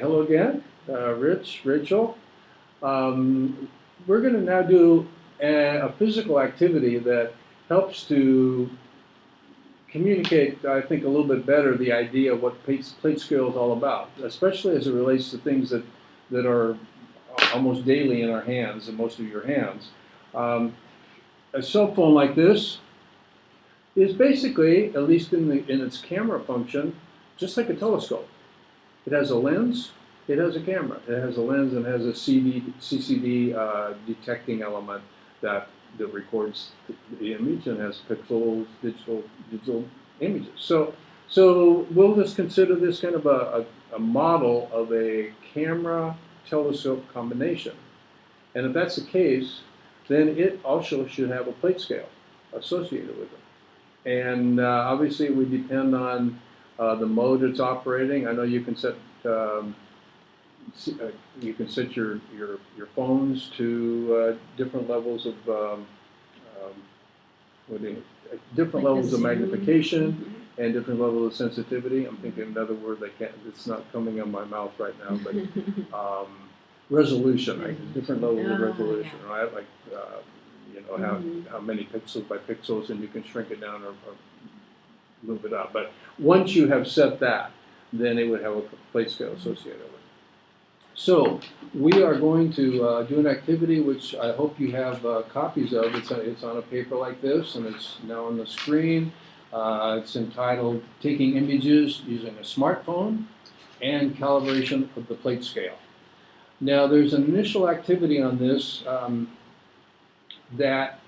hello again, Rich, Rachel. We're going to now do a physical activity that helps to communicate, I think, a little bit better the idea of what plate scale is all about, especially as it relates to things that are almost daily in our hands, in most of your hands. A cell phone like this is basically, at least in its camera function, just like a telescope. It has a lens, it has a camera. It has a lens and has a CCD detecting element that records the image and has pixels, digital images. So we'll just consider this kind of a model of a camera telescope combination. And if that's the case, then it also should have a plate scale associated with it. And obviously we depend on the mode it's operating. I know you can set your phones to different levels of different levels of magnification and different levels of sensitivity. I'm thinking another word that it's not coming in my mouth right now, but resolution, right? Different levels of resolution, right? Like you know how many pixels by pixels, and you can shrink it down or move it up. But once you have set that, then it would have a plate scale associated with it. So we are going to do an activity which I hope you have copies of. It's on a paper like this, and it's now on the screen. It's entitled Taking Images Using a Smartphone and Calibration of the Plate Scale. Now there's an initial activity on this that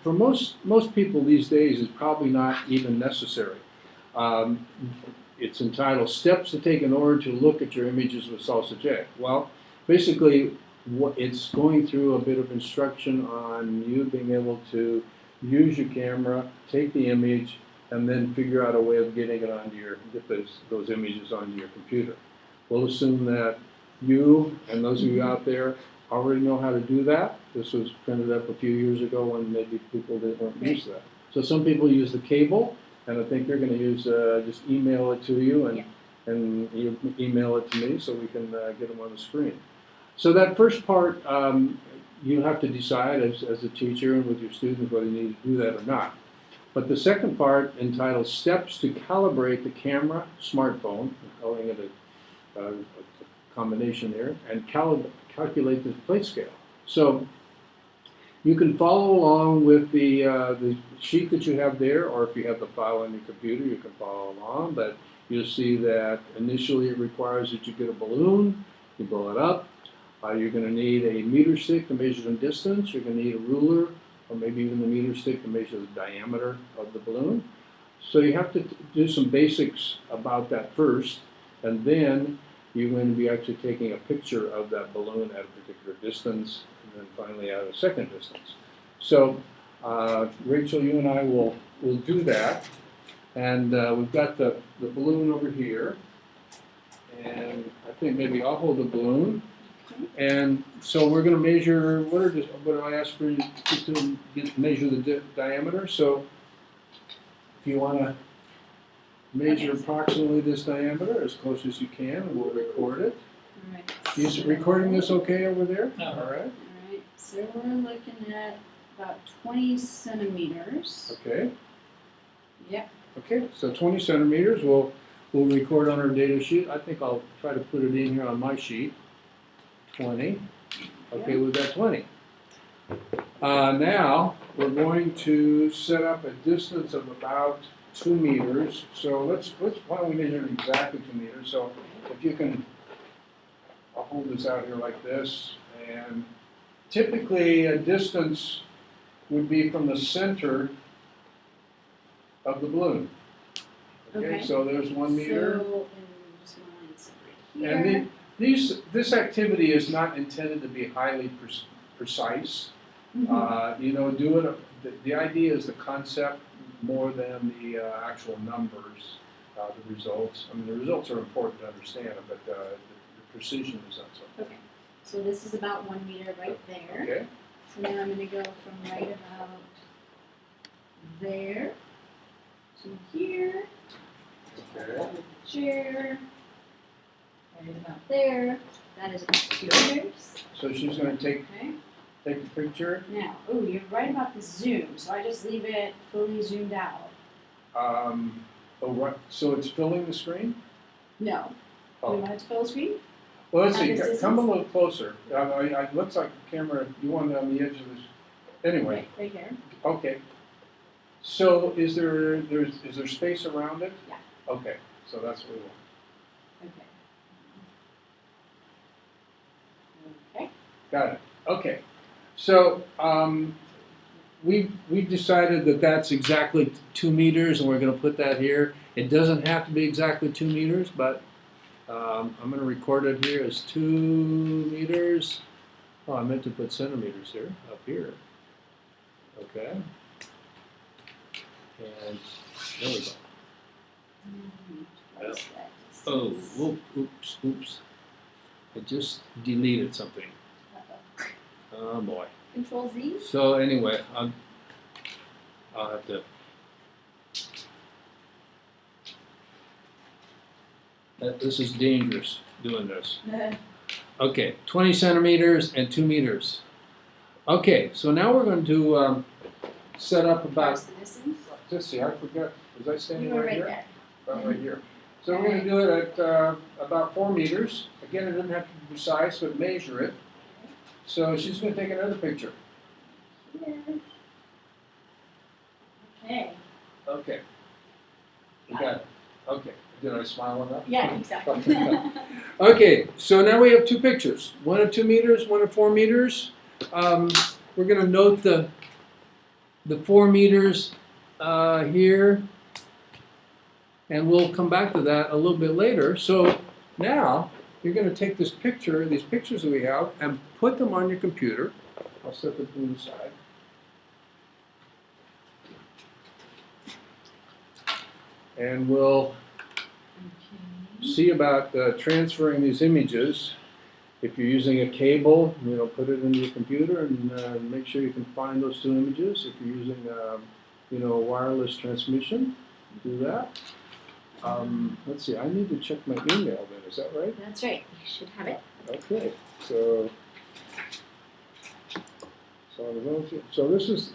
for most people these days is probably not even necessary. It's entitled Steps to Take in Order to Look at Your Images with Salsa J. Well, basically it's going through a bit of instruction on you being able to use your camera, take the image, and then figure out a way of getting it onto get those images onto your computer. We'll assume that you and those of you out there already know how to do that. This was printed up a few years ago when maybe people weren't used to that. So some people use the cable, and I think they're going to use just email it to you, and you email it to me so we can get them on the screen. So that first part, you have to decide as a teacher and with your students whether you need to do that or not. But the second part, entitled Steps to Calibrate the Camera Smartphone, I'm calling it a combination there, and calculate the plate scale. So you can follow along with the sheet that you have there, or if you have the file on your computer, you can follow along. But you'll see that initially it requires that you get a balloon, you blow it up. You're going to need a meter stick to measure the distance. You're going to need a ruler, or maybe even the meter stick to measure the diameter of the balloon. So you have to do some basics about that first, and then you're going to be actually taking a picture of that balloon at a particular distance, and then finally at a second distance. So Rachel, you and I will do that. And we've got the balloon over here. And I think maybe I'll hold the balloon. And so we're going to measure, what do I ask for you to measure the diameter? So if you want to measure approximately this diameter as close as you can, and we'll record it. All right. Is recording this okay over there? No. All right. All right. So we're looking at about 20 centimeters. Okay. Yep. Okay. So 20 centimeters. We'll record on our data sheet. I think I'll try to put it in here on my sheet. 20. Okay, we've got 20. Now we're going to set up a distance of about 2 meters. So why don't we measure exactly 2 meters? So if you can, I'll hold this out here like this. And typically a distance would be from the center of the balloon. Okay. So there's 1 meter. So, and just lines right here. And this activity is not intended to be highly precise. Mm-hmm. You know, do it. The idea is the concept more than the actual numbers, the results. I mean, the results are important to understand, but the precision is not so. Okay. So this is about 1 meter right there. Okay. So now I'm going to go from right about there to here. Okay. Chair. Right about there. That is 2 meters. So she's gonna take Okay. the picture. Now, oh, you're right about the zoom, so I just leave it fully zoomed out. Oh, right, so it's filling the screen? No. Do Oh. we want it to fill the screen? Well, let's At see, this distance? come a little closer. It looks like the camera, you want it on the edge of this, anyway, Right here. okay. So is there space around it? Yeah. Okay, so that's what we want. Okay. Okay. Got it, okay. So, we've decided that that's exactly 2 meters, and we're gonna put that here. It doesn't have to be exactly 2 meters, but I'm gonna record it here as 2 meters. Oh, I meant to put centimeters here, up here. Okay. And there we go. Twice that Oh, distance. oops. I just deleted something. Uh-oh. Oh boy. Control Z? So anyway, I'll have to. This is dangerous doing this. Okay, 20 centimeters and 2 meters. Okay, so now we're going to set up Twice about. the distance? Let's see, I forgot. Was I You standing were right right here? there. About right here. So we're going to do it at about 4 meters. Again, it doesn't have to be precise, but measure it. So she's going to take another picture. Here. Okay. Okay. You got it. Okay. Did I smile enough? Yeah, exactly. Okay, so now we have 2 pictures. One at 2 meters, one at 4 meters. We're going to note the 4 meters here. And we'll come back to that a little bit later. So now you're going to take this picture, these pictures that we have, and put them on your computer. I'll set the blue aside. And we'll see about transferring these images. If you're using a cable, put it into your computer and make sure you can find those 2 images. If you're using, a wireless transmission, do that. Let's see, I need to check my email then, is that right? That's right. You should have it. Okay, so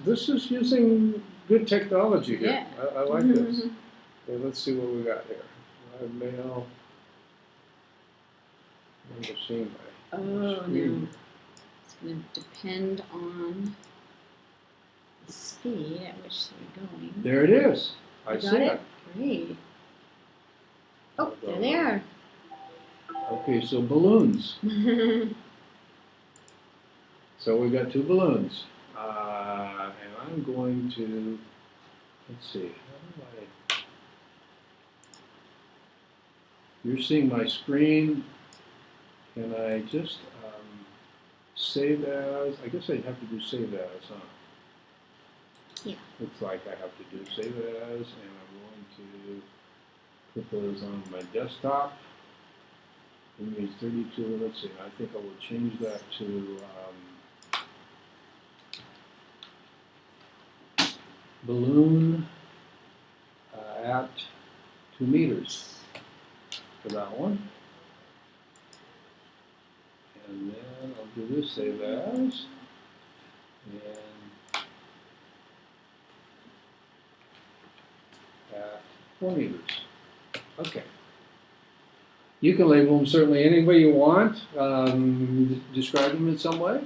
this is using good technology here. Yeah. I like this. Okay, let's see what we got here. Live mail. I've never seen my Oh, screen. no. It's going to depend on the speed at which they're going. There it is. I You see got it. it? Great. Oh, there they are. Okay, so balloons. So we've got 2 balloons. And I'm going to, let's see, how do I, you're seeing my screen. Can I just save as, I guess I'd have to do save as, huh? Yeah. Looks like I have to do save as, and I'm going to put those on my desktop. Image 32, let's see, I think I will change that to balloon at 2 meters for that one. And then I'll do this save as, and at 4 meters. Okay. You can label them certainly any way you want, describe them in some way.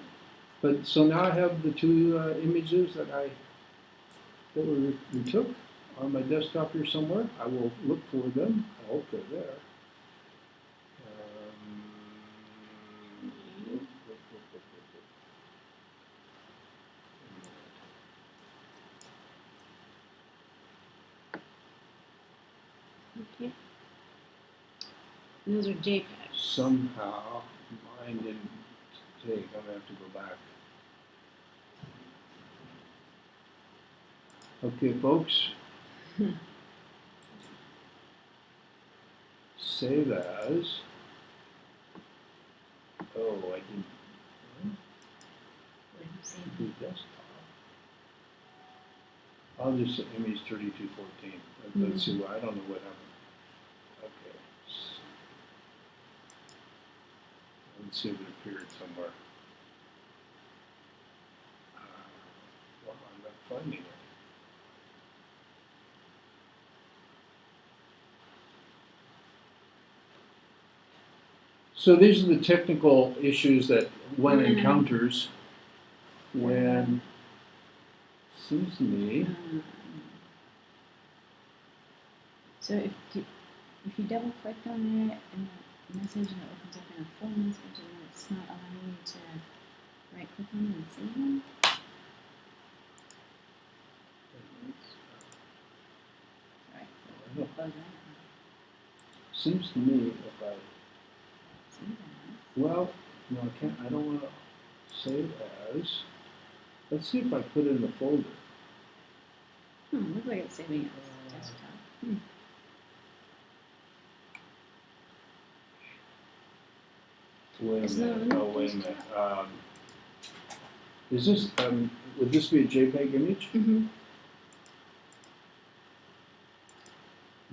But so now I have the 2 images that we took on my desktop here somewhere. I will look for them. I hope they're there. Okay. And those are JPEGs. Somehow mine didn't take. I'm gonna have to go back. Okay, folks. Save as. Oh, I didn't. Do desktop. I'll just say image 3214. Let's see. I don't know what happened. Okay. Let's see if it appeared somewhere. Well, I'm not finding it. So these are the technical issues that one encounters when, seems to me, So if you double click on it and the message and it opens up in a full message and then it's not allowing you to right click on it and save them. Right. I don't know. Close that. Seems to me if I, Save that. well, no, I can't, I don't want to save as. Let's see if I put it in a folder. Looks like it's saving as desktop. Wait a It's minute, not oh, wait a minute. Is this, would this be a JPEG image? Mm-hmm.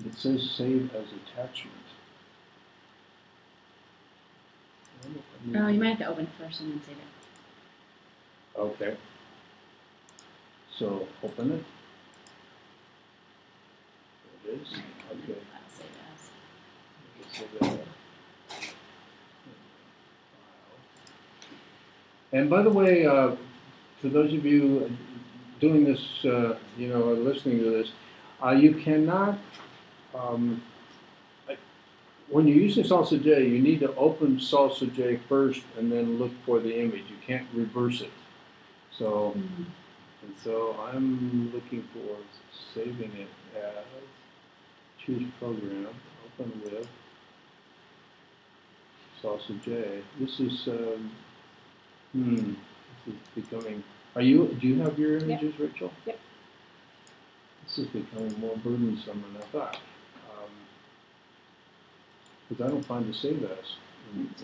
It says save as attachment. Oh, you might have to open it first and then save it. Okay. So open it. There it is. Okay. I'll save it as. Save that. And by the way, for those of you doing this, you know, or listening to this, you cannot, when you're using Salsa J, you need to open Salsa J first and then look for the image. You can't reverse it. So, and so I'm looking for saving it as, choose program, open with Salsa J. This is, this is becoming, do you have your images, Rachel? Yep. This is becoming more burdensome than I thought. Because I don't find the save as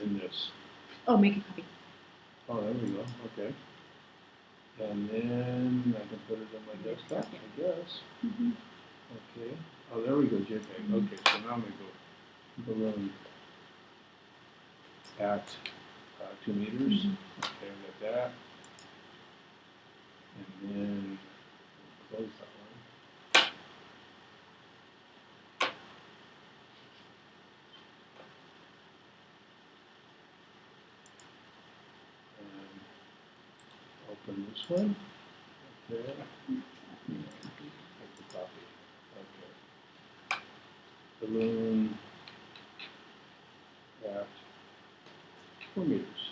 in this. Oh, make a copy. Oh, there we go, okay. And then I can put it on my desktop, I guess. Mm-hmm. Okay, oh, there we go, JPEG. Okay, so now I'm going to go balloon at 2 meters. Okay, I got that. And then close that one. And open this one. Okay. Make the copy. Okay. Balloon at 4 meters.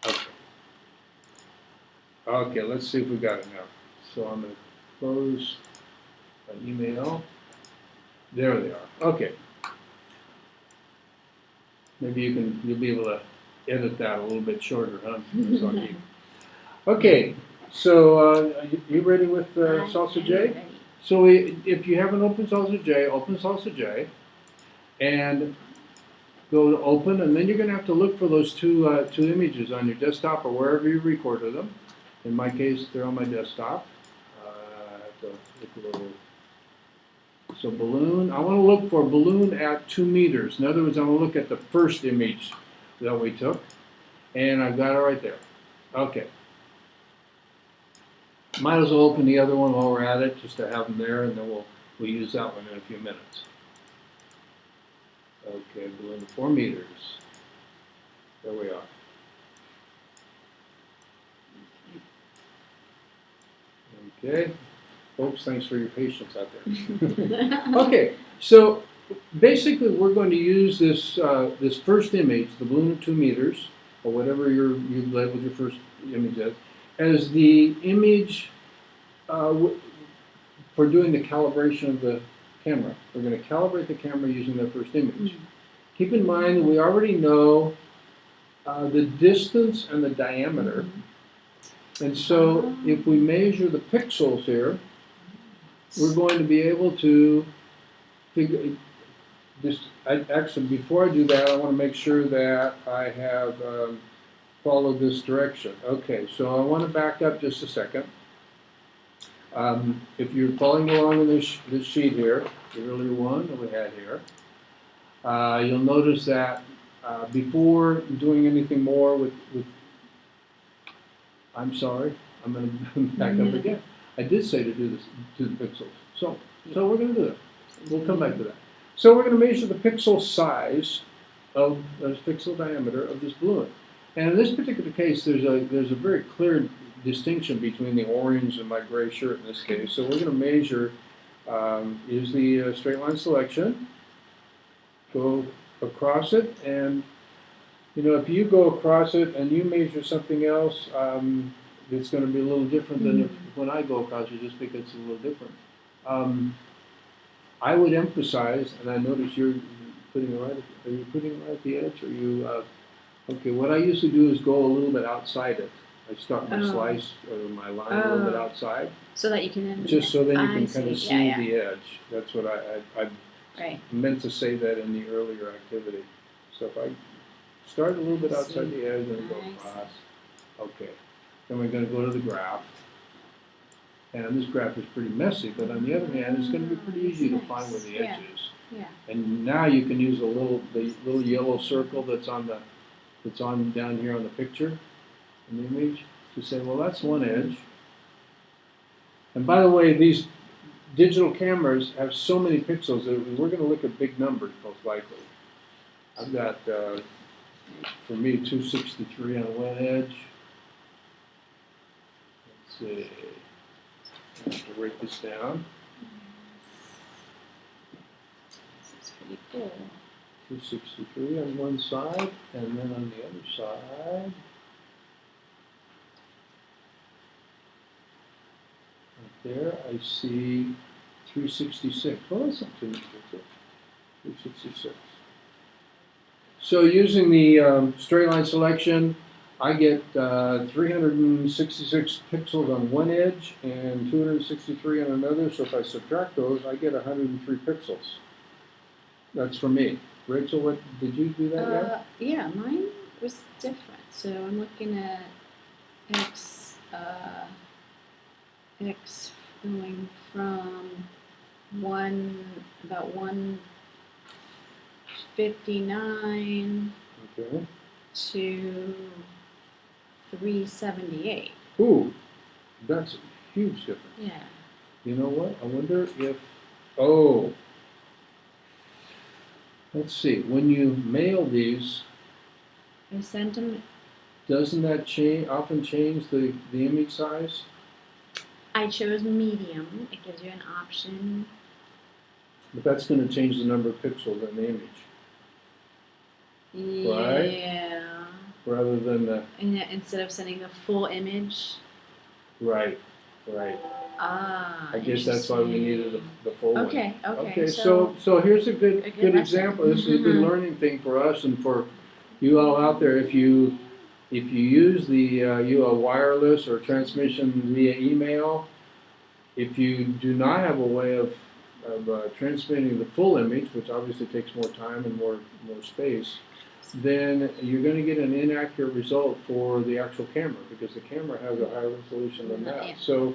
Okay. Okay, let's see if we got it now. So I'm going to close an email. There they are. Okay. Maybe you'll be able to edit that a little bit shorter, huh? That's all you. Okay, so you ready with Salsa J? So if you haven't opened Salsa J, open Salsa J, and go to open, and then you're going to have to look for those two images on your desktop or wherever you recorded them. In my case, they're on my desktop. I have to look a little. So balloon, I want to look for balloon at 2 meters. In other words, I want to look at the first image that we took, and I've got it right there. Okay. Might as well open the other one while we're at it, just to have them there, and then we'll use that one in a few minutes. Okay, balloon 4 meters. There we are. Okay, folks, thanks for your patience out there. Okay, so basically we're going to use this this first image, the balloon at 2 meters, or whatever you labeled your first image as the image for doing the calibration of the camera. We're going to calibrate the camera using that first image. Keep in mind that we already know the distance and the diameter. And so if we measure the pixels here, we're going to be able to figure this. Actually, before I do that, I want to make sure that I have followed this direction. Okay, so I want to back up just a second. If you're following along in this sheet here, the earlier one that we had here, you'll notice that before doing anything more with, I'm sorry, I'm gonna back up again. I did say to do this, to the pixels. So we're gonna do that. We'll come back to that. So we're gonna measure the pixel size of the pixel diameter of this balloon. And in this particular case, there's a very clear distinction between the orange and my gray shirt in this case. So we're gonna measure, use the straight line selection, go across it, and you know, if you go across it and you measure something else, it's going to be a little different than if when I go across it, just because it's a little different. I would emphasize, and I notice you're putting it right. Are you putting it right at the edge? Or you? Okay. What I usually do is go a little bit outside it. I start my slice or my line a little bit outside, so that you can then, just so then you can kind of see yeah. the edge. That's what I Right. meant to say that in the earlier activity. So if I start a little bit outside the edge and go across. Okay. Then we're going to go to the graph. And this graph is pretty messy, but on the other hand, it's going to be pretty easy to find where the edge is. Yeah. And now you can use the little yellow circle that's on down here on the picture, in the image, to say, well, that's one edge. And by the way, these digital cameras have so many pixels that we're going to look at big numbers most likely. I've got, for me, 263 on one edge. Let's see. I have to write this down. This is pretty cool. 263 on one side, and then on the other side, right there, I see 366. Well, that's not too much, is it? 366. So using the straight line selection, I get 366 pixels on one edge and 263 on another. So if I subtract those, I get 103 pixels. That's for me. Rachel, what did you do that yet? Yeah, mine was different. So I'm looking at X going from about 159 Okay. to 378. Ooh, that's a huge difference. Yeah. You know what? I wonder if, oh, let's see. When you mail these, I sent them. doesn't that often change the image size? I chose medium. It gives you an option. But that's going to change the number of pixels in the image. Right? Yeah. Rather than the. And instead of sending the full image. Right. I guess that's why we needed the full one. Okay. Okay. So here's a good example. This is a good learning thing for us and for you all out there. If you use the wireless or transmission via email, if you do not have a way of transmitting the full image, which obviously takes more time and more space, then you're going to get an inaccurate result for the actual camera because the camera has a higher resolution than that. Yeah. So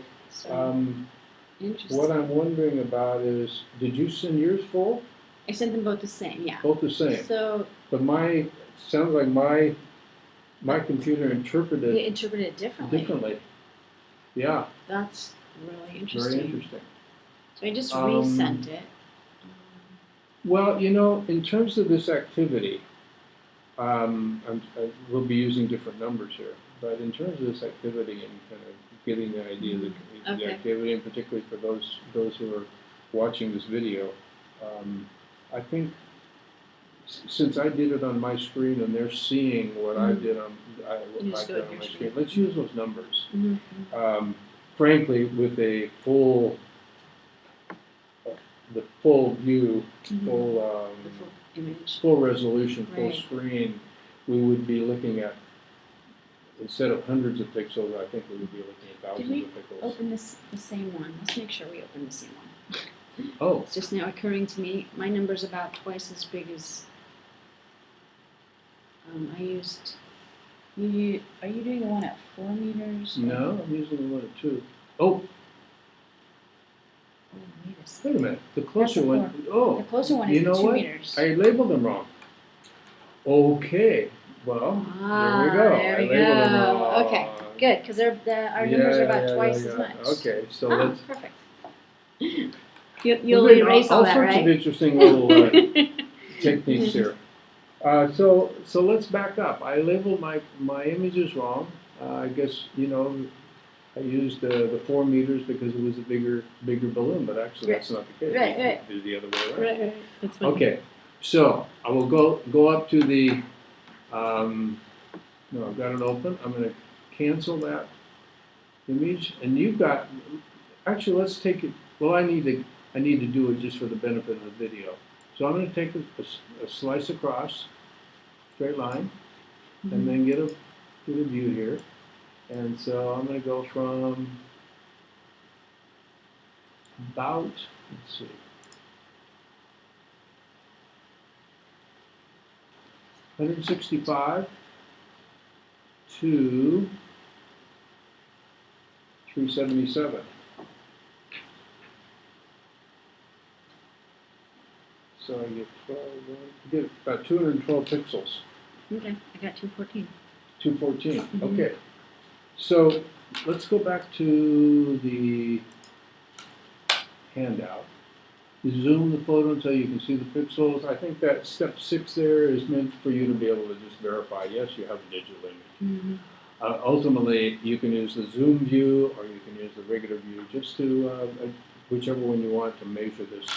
what I'm wondering about is, did you send yours full? I sent them both the same, yeah. Both the same. So, but sounds like my computer interpreted it differently. Differently. Yeah. That's really interesting. Very interesting. So I just resent it. Well, you know, in terms of this activity, we'll be using different numbers here, but in terms of this activity and kind of getting the idea of the activity, and particularly for those who are watching this video, I think since I did it on my screen and they're seeing what I did on my screen, let's use those numbers. Frankly, with a full view, full image, full resolution, full screen, we would be looking at, instead of hundreds of pixels, I think we would be looking at thousands of pixels. Open the same one. Let's make sure we open the same one. Oh. It's just now occurring to me. My number's about twice as big as I used. Are you doing the one at 4 meters? No, I'm using the one at 2. Oh. Wait a minute. The closer one. Oh. The closer one is 2 meters. I labeled them wrong. Okay, well, there we go. There I we labeled them go. wrong. Okay, good, because our numbers are about twice as much. Okay, so Ah, let's. perfect. Well, You'll there's erase all that, sorts right? of interesting little techniques here. So let's back up. I labeled my images wrong. I guess, I used the 4 meters because it was a bigger balloon, but actually that's not the case. Right, We right. do the other way around. Right. That's fine. Okay, so I will go up to the, no, I've got it open. I'm going to cancel that image, and you've got, actually, let's take it, well, I need to do it just for the benefit of the video. So I'm going to take a slice across, straight line, and then get a view here. And so I'm going to go from about, let's see, 165 to 377. So I get 12, I get about 212 pixels. Okay, I got 214. 214, okay. So let's go back to the handout. Zoom the photo until you can see the pixels. I think that step 6 there is meant for you to be able to just verify, yes, you have a digital image. Ultimately, you can use the zoom view or you can use the regular view, just to, whichever one you want to measure this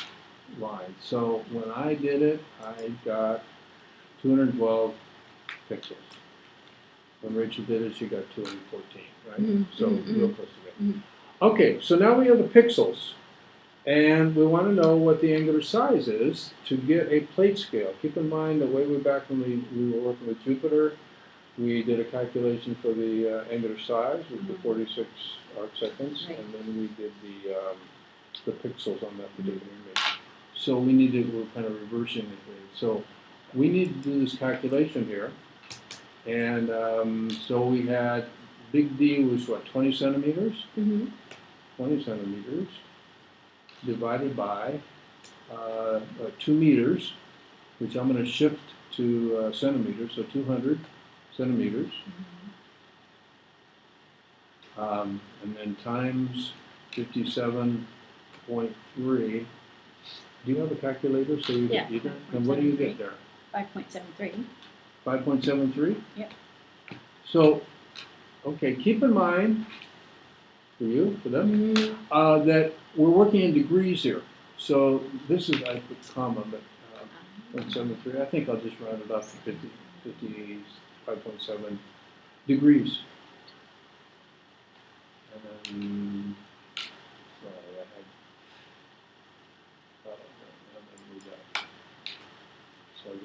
line. So when I did it, I got 212 pixels. When Rachel did it, she got 214, right? So real close together. Okay, so now we have the pixels. And we want to know what the angular size is to get a plate scale. Keep in mind that way back when we were working with Jupiter, we did a calculation for the angular size with the 46 arc seconds, Right. and then we did the pixels on that particular image. So we're kind of reversing it. So we need to do this calculation here. And so we had, big D was what, 20 centimeters? 20 centimeters. Divided by 2 meters, which I'm going to shift to centimeters, so 200 centimeters. And then times 57.3. Do you have a calculator? So you Yeah, get, and what do you get there? 5.73. 5.73? Yep. So, okay, keep in mind, for them, that we're working in degrees here. So this is, I put comma, but 0.73. I think I'll just round it up to 55.7 degrees. And then, sorry,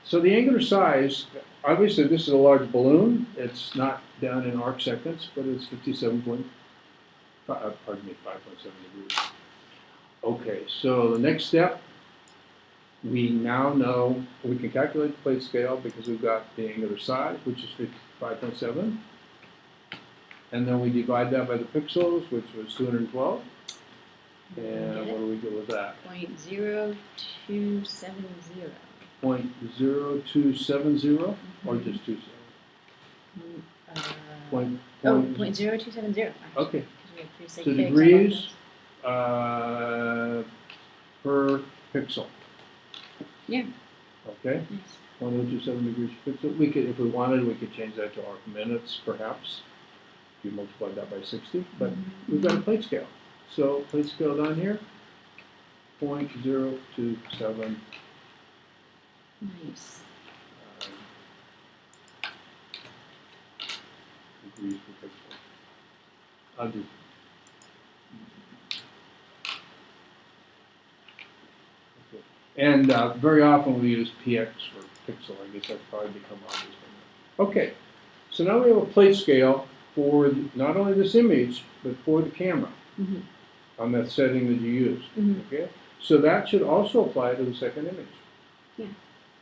so the angular size, obviously this is a large balloon. It's not down in arc seconds, but it's 5.7 degrees. Okay, so the next step, we now know we can calculate the plate scale because we've got the angular size, which is 55.7. And then we divide that by the pixels, which was 212. And what do we do with that? 0.0270. 0.0270 or just 27? 0.0270. Okay. So So degrees per pixel. Yeah. Okay. Nice. 0.027 degrees per pixel. We could, if we wanted, we could change that to arc minutes, perhaps. If you multiply that by 60. But we've got a plate scale. So plate scale down here, 0.027. Nice. Degrees per pixel. I'll do. Okay. And very often we use px for pixel. I guess that's probably become obvious. Okay, so now we have a plate scale for not only this image, but for the camera on that setting that you used. Okay, so that should also apply to the second image. Yeah.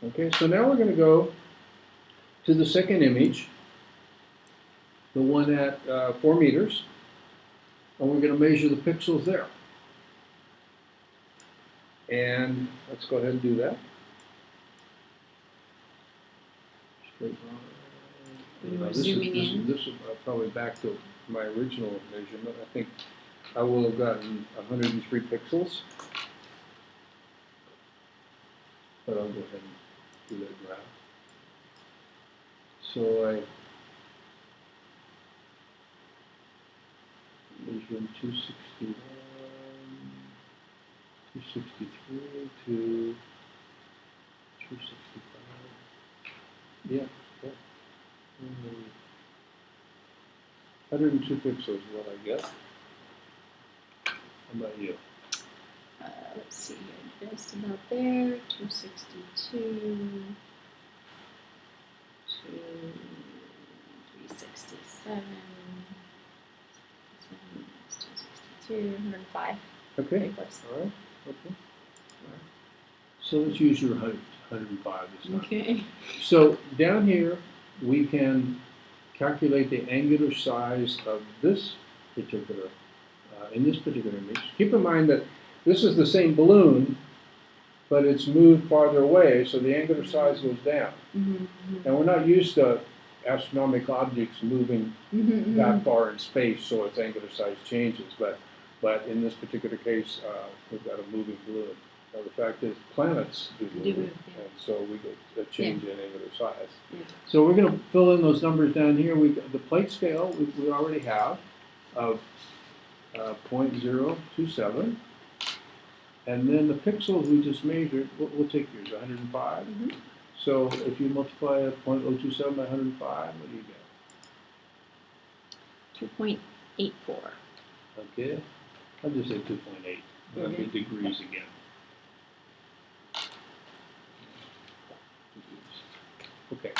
Okay, so now we're going to go to the second image, the one at 4 meters, and we're going to measure the pixels there. And let's go ahead and do that. Wait, When we're this is- zooming this is- in. This is probably back to my original measurement. I think I will have gotten 103 pixels. But I'll go ahead and do that graph. So I measured 261, 263 to 265. Yeah, yeah. 102 pixels is what I get. How about you? Let's see here, just about there, 262 to 367, 262, 105. Okay. Very close. All right. Okay. All right. So let's use your 105 this time. Okay. So down here, we can calculate the angular size of this particular, in this particular image. Keep in mind that this is the same balloon, but it's moved farther away, so the angular size goes down. Mm-hmm. And we're not used to astronomical objects moving that far in space, so its angular size changes. But in this particular case, we've got a moving balloon. Now the fact is, planets do move, Yeah. and so we get a change in angular size. Yeah. So we're going to fill in those numbers down here. The plate scale we already have of 0.027. And then the pixels we just measured, we'll take yours, 105. Mm-hmm. So if you multiply 0.027 by 105, what do you get? 2.84. Okay, I'll just say 2.8. That'll be degrees again. Okay.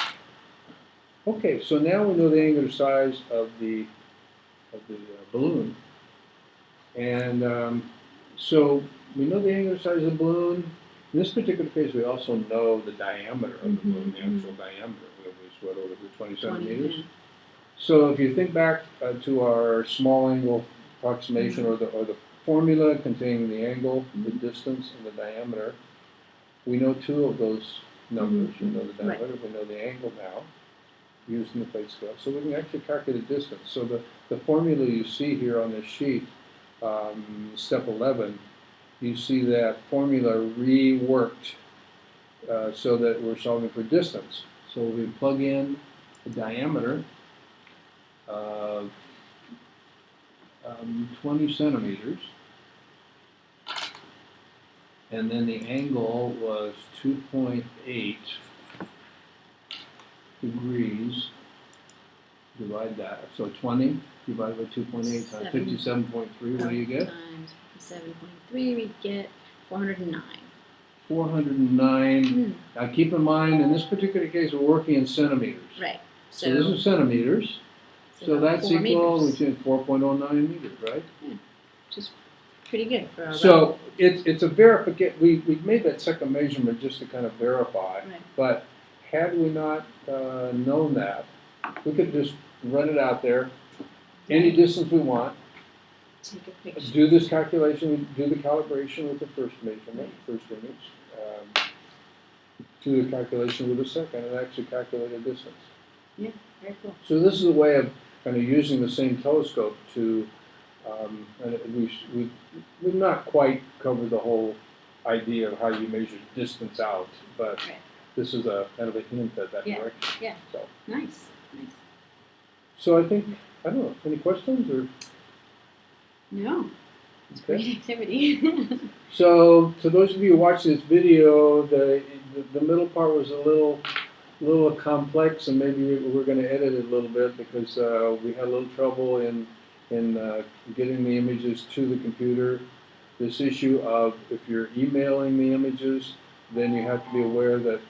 Okay, so now we know the angular size of the balloon, and so we know the angular size of the balloon. In this particular case, we also know the diameter of the balloon, the actual diameter, which was what, over 20 centimeters. So if you think back to our small angle approximation, or the formula containing the angle, the distance, and the diameter, we know two of those numbers. We know the diameter, we know the angle now, using the plate scale. So we can actually calculate the distance. So the formula you see here on this sheet, step 11, you see that formula reworked so that we're solving for distance. So we plug in the diameter of 20 centimeters, and then the angle was 2.8 degrees. Divide that. So 20 divided by 2.8 times 57.3. What do you get? Times 57.3, we get 409. 409. Now keep in mind, in this particular case, we're working in centimeters. Right. So this is centimeters. So that's equal, which is 4.09 meters, right? Yeah. Which is pretty good for our So it's a verification. We made that second measurement just to kind of verify. Right. But had we not known that, we could just run it out there, any distance we want, take a picture. do this calculation, do the calibration with the first measurement, first image, do the calculation with the second, and actually calculate a distance. Yeah, very cool. So this is a way of kind of using the same telescope to, and we've not quite covered the whole idea of how you measure distance out, but this is a kind of a hint at that direction. Yeah. So. Nice. So I think, I don't know, any questions or? No. It's great activity. So to those of you who watch this video, the middle part was a little complex, and maybe we're going to edit it a little bit because we had a little trouble in getting the images to the computer. This issue of if you're emailing the images, then you have to be aware that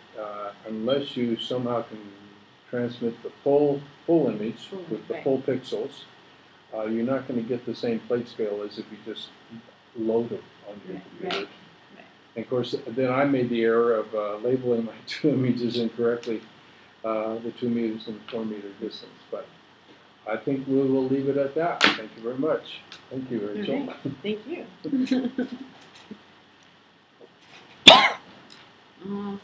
unless you somehow can transmit the full image with the full pixels, you're not going to get the same plate scale as if you just load them on your computer. And of course, then I made the error of labeling my two images incorrectly, the 2 meters and 4 meter distance. But I think we will leave it at that. Thank you very much. Thank you, Rachel. Right. Thank you. Awesome.